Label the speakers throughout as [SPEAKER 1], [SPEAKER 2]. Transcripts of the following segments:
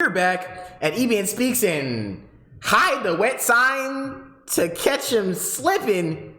[SPEAKER 1] we're back at EBN Speaks and hide the wet sign to catch him slipping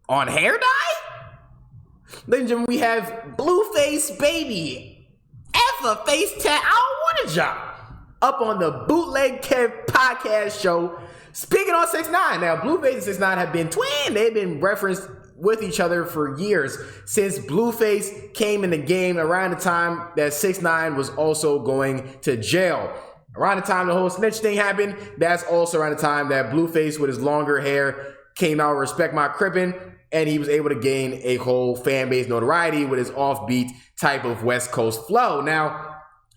[SPEAKER 1] on hair dye? Ladies and gentlemen, we have Blueface baby. F a face tat, I don't want a job. Up on the Bootleg Kev podcast show. Speaking on 6ix9ine. Now, Blueface and 6ix9ine have been twin. They've been referenced with each other for years since Blueface came in the game around the time that 6ix9ine was also going to jail. Around the time the whole snitch thing happened, that's also around the time that Blueface with his longer hair came out, Respect My Crippin', and he was able to gain a whole fan base notoriety with his offbeat type of West Coast flow. Now,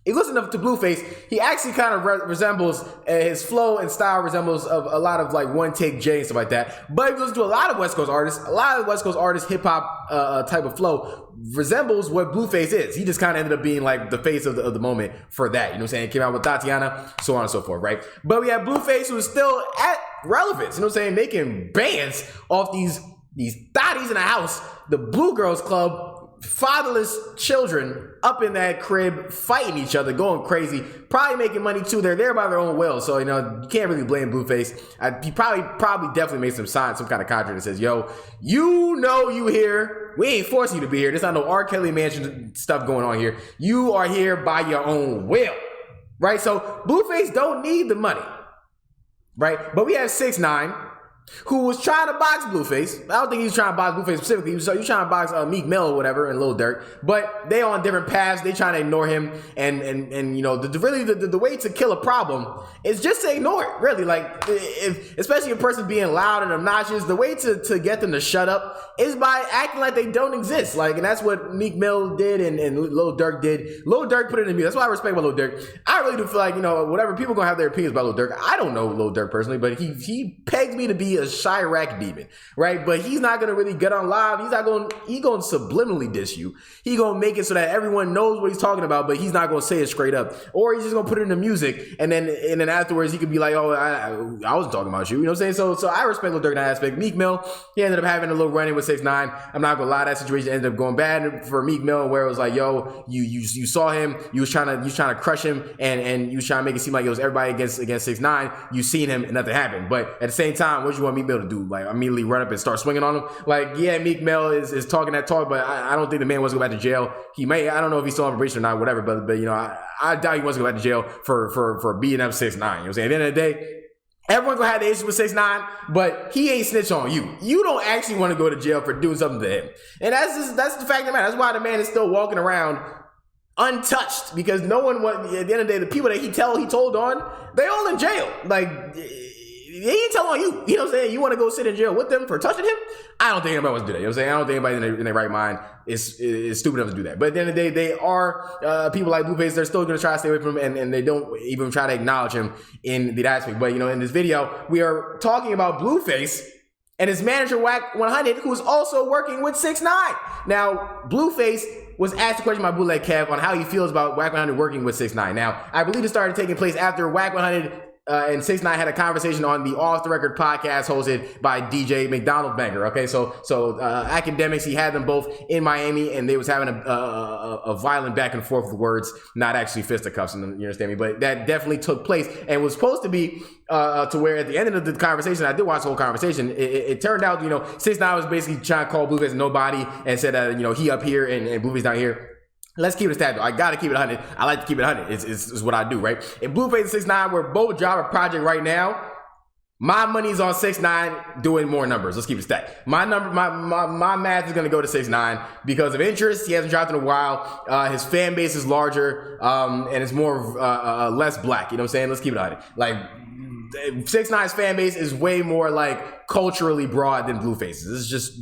[SPEAKER 1] if you listen to Blueface, he actually kind of resembles, his flow and style resembles of a lot of like One Take J and stuff like that. But if you listen to a lot of West Coast artists, hip hop type of flow resembles what Blueface is. He just kind of ended up being like the face of the moment for that. You know what I'm saying? He came out with Tatiana, so on and so forth, right? But we have Blueface who's still at relevance. You know what I'm saying? Making bands off these thotties in the house, the Blue Girls Club, fatherless children up in that crib fighting each other, going crazy, probably making money too. They're there by their own will, so you know you can't really blame Blueface. He probably definitely made some kind of contract that says, "Yo, you know you here. We ain't forcing you to be here. There's not no R. Kelly Mansion stuff going on here. You are here by your own will, right?" So Blueface don't need the money, right? But we have 6ix9ine, who was trying to box Blueface. I don't think he was trying to box Blueface specifically. He was trying to box Meek Mill or whatever and Lil Durk. But they on different paths. They trying to ignore him. And you know, the way to kill a problem is just to ignore it. Really, like, especially a person being loud and obnoxious, the way to get them to shut up is by acting like they don't exist. Like, and that's what Meek Mill did and Lil Durk did. Lil Durk put it in me. That's why I respect Lil Durk. I really do feel like, you know, whatever, people gonna have their opinions about Lil Durk. I don't know Lil Durk personally, but he pegs me to be a Chirac demon, right? But he's not gonna really get on live. He's gonna subliminally diss you. He gonna make it so that everyone knows what he's talking about, but he's not gonna say it straight up. Or he's just gonna put it in the music, and then afterwards he could be like, "Oh, I wasn't talking about you." You know what I'm saying? So I respect Lil Durk in that aspect. Meek Mill, he ended up having a little run-in with 6ix9ine. I'm not gonna lie, that situation ended up going bad for Meek Mill, where it was like, "Yo, you saw him, you was trying to crush him, and you was trying to make it seem like it was everybody against 6ix9ine. You seen him, and nothing happened." But at the same time, what do you want Meek Mill to do? Like, immediately run up and start swinging on him? Like, yeah, Meek Mill is talking that talk, but I don't think the man wants to go back to jail. He may, I don't know if he's still on probation or not, whatever, but you know, I doubt he wants to go back to jail for beating up 6ix9ine. You know what I'm saying? At the end of the day, everyone's gonna have the issue with 6ix9ine, but he ain't snitch on you. You don't actually want to go to jail for doing something to him. And that's the fact of the matter. That's why the man is still walking around untouched, because no one at the end of the day, the people that he told on, they all in jail. Like, he ain't telling you. You know what I'm saying? You want to go sit in jail with them for touching him? I don't think anybody wants to do that. You know what I'm saying? I don't think anybody in their right mind is stupid enough to do that. But at the end of the day, they are people like Blueface. They're still going to try to stay away from him, and they don't even try to acknowledge him in the aspect. But, you know, in this video, we are talking about Blueface and his manager, Wack 100, who is also working with 6ix9ine. Now, Blueface was asked a question by Bootleg Kev on how he feels about Wack 100 working with 6ix9ine. Now, I believe it started taking place after Wack 100 and 6ix9ine had a conversation on the Off the Record podcast hosted by DJ McDonald Banger. Okay, so academics, he had them both in Miami, and they was having a violent back and forth with words, not actually fisticuffs. You understand me? But that definitely took place, and was supposed to be to where at the end of the conversation, I did watch the whole conversation. It turned out, you know, 6ix9ine was basically trying to call Blueface nobody and said that, you know, he up here and Blueface down here. Let's keep it a stat though. I gotta keep it 100. I like to keep it 100. It's what I do, right? And Blueface and 6ix9ine, we're both driving a project right now. My money's on 6ix9ine doing more numbers. Let's keep it stat. My math is gonna go to 6ix9ine because of interest. He hasn't dropped in a while. His fan base is larger, and it's more less black. You know what I'm saying? Let's keep it 100. Like, 6ix9ine's fan base is way more like culturally broad than Blueface's. It's just,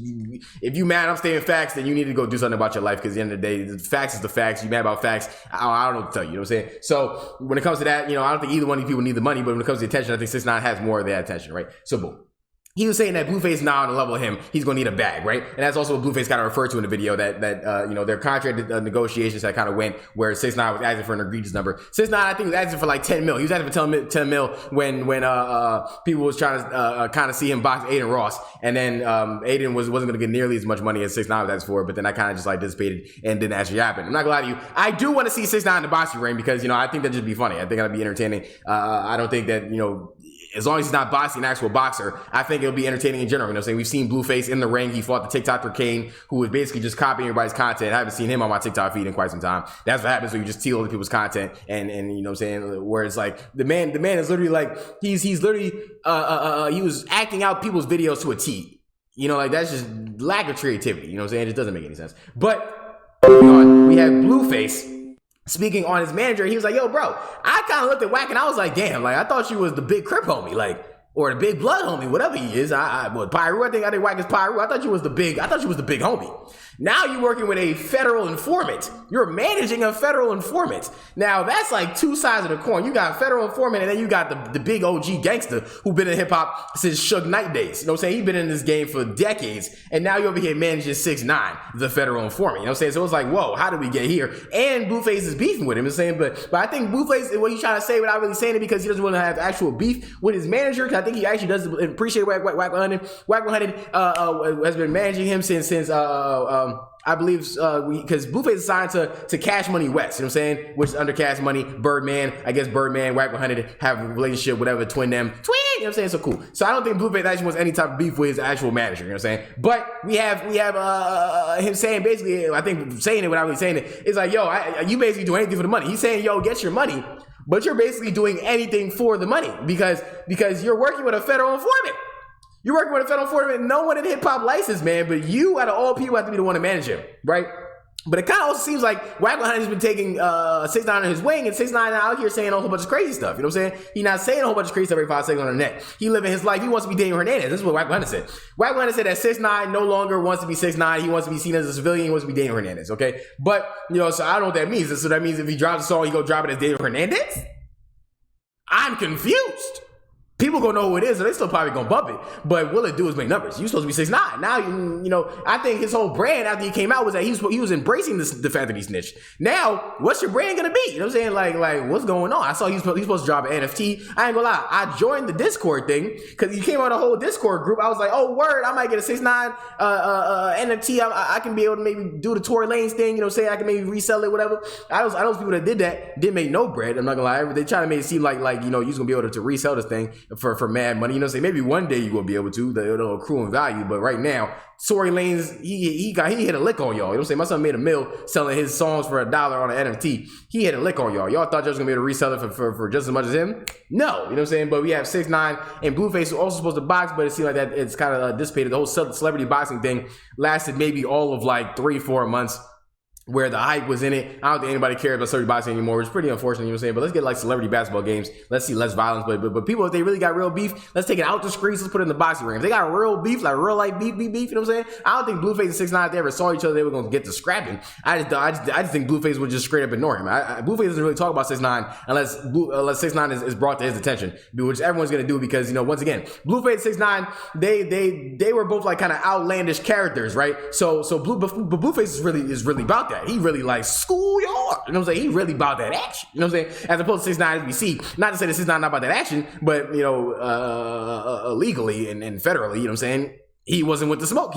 [SPEAKER 1] if you mad I'm stating facts, then you need to go do something about your life, because at the end of the day, the facts is the facts. You mad about facts, I don't know what to tell you. You know what I'm saying? So when it comes to that, you know, I don't think either one of these people need the money, but when it comes to the attention, I think 6ix9ine has more of that attention, right? So boom. he was saying that Blueface now on the level of him, he's going to need a bag, right? And that's also what Blueface kind of referred to in the video, that their contract negotiations that kind of went where 6ix9ine was asking for an egregious number. 6ix9ine, I think, was asking for like 10 mil. He was asking for 10 mil when people was trying to kind of see him box Aiden Ross. And then Aiden wasn't going to get nearly as much money as 6ix9ine was asking for, but then that kind of just like dissipated and didn't actually happen. I'm not going to lie to you. I do want to see 6ix9ine in the boxing ring because, I think that'd just be funny. I think that'd be entertaining. I don't think that, as long as he's not boxing an actual boxer, I think it'll be entertaining in general. We've seen Blueface in the ring. He fought the TikToker Kane, who was basically just copying everybody's content. I haven't seen him on my TikTok feed in quite some time. That's what happens when you just steal other people's content and where it's like the man is literally like he's literally he was acting out people's videos to a T. That's just lack of creativity. It just doesn't make any sense. But moving on, we have Blueface speaking on his manager. He was like, yo, bro, I kind of looked at Wack and I was like, damn, like, I thought you was the big Crip homie, or the big blood homie, whatever he is. Pyru, I think Wack is Pyru. I thought you was the big homie. Now you're working with a federal informant. You're managing a federal informant. Now that's like two sides of the coin. You got federal informant and then you got the big OG gangster who been in hip hop since 6ix9ine days. He's been in this game for decades. And now you're over here managing 6ix9ine, the federal informant. So it's like, whoa, how did we get here? And Blueface is beefing with him. But I think Blueface, what he's trying to say without really saying it, because he doesn't want to have actual beef with his manager. Because I think he actually does appreciate Wack 100. Wack 100 has been managing him since I believe because Blueface is signed to Cash Money West, which is under Cash Money. Birdman, I guess Birdman, Wack 100 have a relationship, whatever, twin them. So cool. So I don't think Blueface actually wants any type of beef with his actual manager, But we have him saying basically, I think saying it without really saying it, it's like, yo, you basically do anything for the money. He's saying, yo, get your money, but you're basically doing anything for the money because you're working with a federal informant. You're working with a federal informant. No one in hip hop likes this man, but you, out of all people, have to be the one to manage him, right? But it kind of also seems like Wack 100 has been taking 6ix9ine on his wing, and 6ix9ine out here saying a whole bunch of crazy stuff. He's not saying a whole bunch of crazy stuff every 5 seconds on the net. He living his life. He wants to be Daniel Hernandez. This is what Wack 100 said. Wack 100 said that 6ix9ine no longer wants to be 6ix9ine. He wants to be seen as a civilian. He wants to be Daniel Hernandez. Okay, but so I don't know what that means. So that means if he drops a song, he go drop it as Daniel Hernandez. I'm confused. People gonna know who it is, so they still probably gonna bump it. But what it do is make numbers. You supposed to be 6ix9ine. Now, I think his whole brand after he came out was that he was embracing the fact that he snitched. Now, what's your brand gonna be? Like what's going on? I saw he's supposed to drop an NFT. I ain't gonna lie. I joined the Discord thing because he came out a whole Discord group. I was like, oh word, I might get a 6ix9ine NFT. I can be able to maybe do the Tory Lanez thing. I can maybe resell it, whatever. I know those people that did that didn't make no bread. I'm not gonna lie. They try to make it seem like you're gonna be able to resell this thing for mad money. Maybe one day you will be able to. It'll accrue in value, but right now, Tory Lanez, he hit a lick on y'all. My son made a mill selling his songs for $1 on an NFT. He hit a lick on y'all. Y'all thought y'all was gonna be able to resell it for just as much as him? No, But we have 6ix9ine and Blueface who also supposed to box, but it seemed like that it's kind of dissipated. The whole celebrity boxing thing lasted maybe all of like 3-4 months, where the hype was in it. I don't think anybody cares about celebrity boxing anymore, which is pretty unfortunate, But let's get like celebrity basketball games. Let's see less violence. But people, if they really got real beef, let's take it out the streets. Let's put it in the boxing ring. If they got real beef, like real life beef, I don't think Blueface and 6ix9ine, if they ever saw each other, they were going to get to scrapping. I just think Blueface would just straight up ignore him. Blueface doesn't really talk about 6ix9ine unless 6ix9ine is brought to his attention, which everyone's going to do because, once again, Blueface and 6ix9ine, they were both like kind of outlandish characters, right? So Blueface is really about that. He really like schoolyard. He really about that action. As opposed to 6ix9ine, as we see, not to say that 6ix9ine not about that action, but legally and federally, he wasn't with the smoke,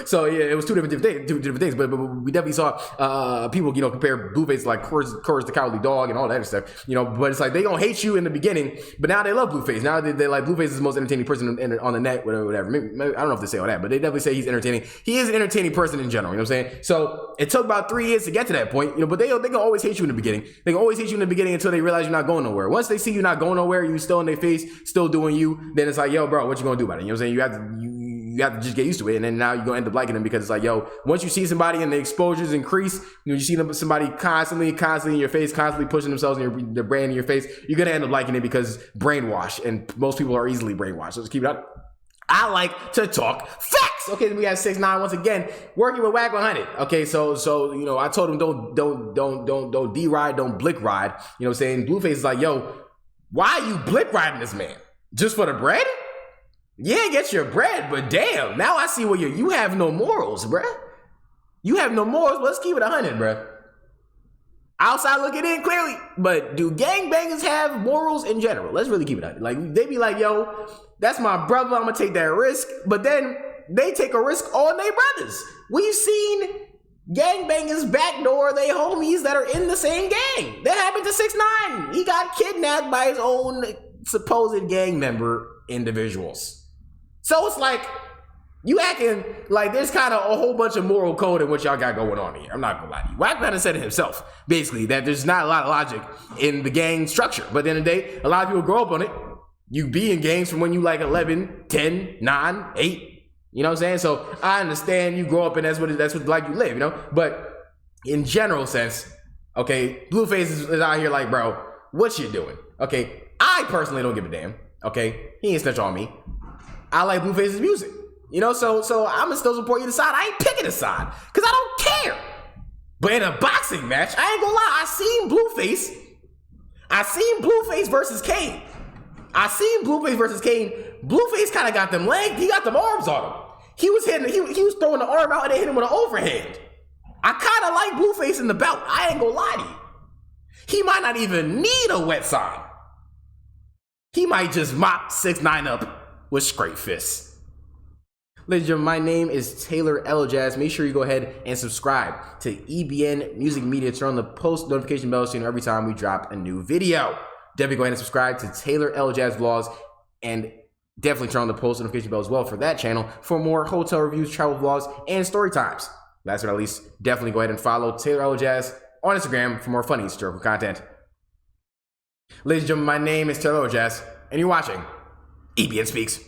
[SPEAKER 1] So yeah, it was two different things. But we definitely saw people, compare Blueface to like Courage the Cowardly Dog and all that other stuff, But it's like they gonna hate you in the beginning, but now they love Blueface. Now they like Blueface is the most entertaining person on the net, whatever. Maybe, I don't know if they say all that, but they definitely say he's entertaining. He is an entertaining person in general. So it took about 3 years to get to that point, But they can always hate you in the beginning. They can always hate you in the beginning until they realize you're not going nowhere. Once they see you not going nowhere, you still in their face, still doing you, then it's like, yo, bro, what you gonna do about it? You have to just get used to it, and then now you're gonna end up liking them because it's like, yo, once you see somebody and the exposures increase, you see somebody constantly in your face, constantly pushing themselves in their brand in your face, you're gonna end up liking it because brainwash, and most people are easily brainwashed. So just keep it up. I like to talk facts. Okay, we have 6ix9ine once again working with Wack 100. Okay, so I told him don't D-ride, don't blick ride. Blueface is like, yo, why are you blick riding this man? Just for the bread? Yeah, get your bread, but damn, now I see what you have no morals, bruh. You have no morals, but let's keep it 100, bruh. Outside looking in, clearly, but do gangbangers have morals in general? Let's really keep it 100. Like, they be like, yo, that's my brother, I'm gonna take that risk, but then they take a risk on their brothers. We've seen gangbangers backdoor they homies that are in the same gang. That happened to 6ix9ine. He got kidnapped by his own supposed gang member individuals. So it's like, you acting like there's kind of a whole bunch of moral code in what y'all got going on here. I'm not gonna lie to you. Wack kind of said it himself, basically, that there's not a lot of logic in the gang structure. But at the end of the day, a lot of people grow up on it. You be in gangs from when you like 11, 10, 9, 8. You know what I'm saying? So I understand you grow up and that's what like you live, you know? But in general sense, okay, Blueface is out here like, bro, what you doing? Okay, I personally don't give a damn. Okay, he ain't snitch on me. I like Blueface's music. You know, so I'm gonna still support either side. I ain't picking a side, cause I don't care. But in a boxing match, I ain't gonna lie, I seen Blueface versus Kane. Blueface kind of got them legs, he got them arms on him. He was throwing the arm out and they hit him with an overhand. I kind of like Blueface in the bout. I ain't gonna lie to you. He might not even need a wet sign. He might just mop 6ix9ine up with straight fists. Ladies and gentlemen, my name is Taylor Elajas. Make sure you go ahead and subscribe to EBN Music Media. Turn on the post notification bell so you know every time we drop a new video. Definitely go ahead and subscribe to Taylor Elajas Vlogs, and definitely turn on the post notification bell as well for that channel for more hotel reviews, travel vlogs, and story times. Last but not least, definitely go ahead and follow Taylor Elajas on Instagram for more funny historical content. Ladies and gentlemen, my name is Taylor Elajas, and you're watching EBN Speaks.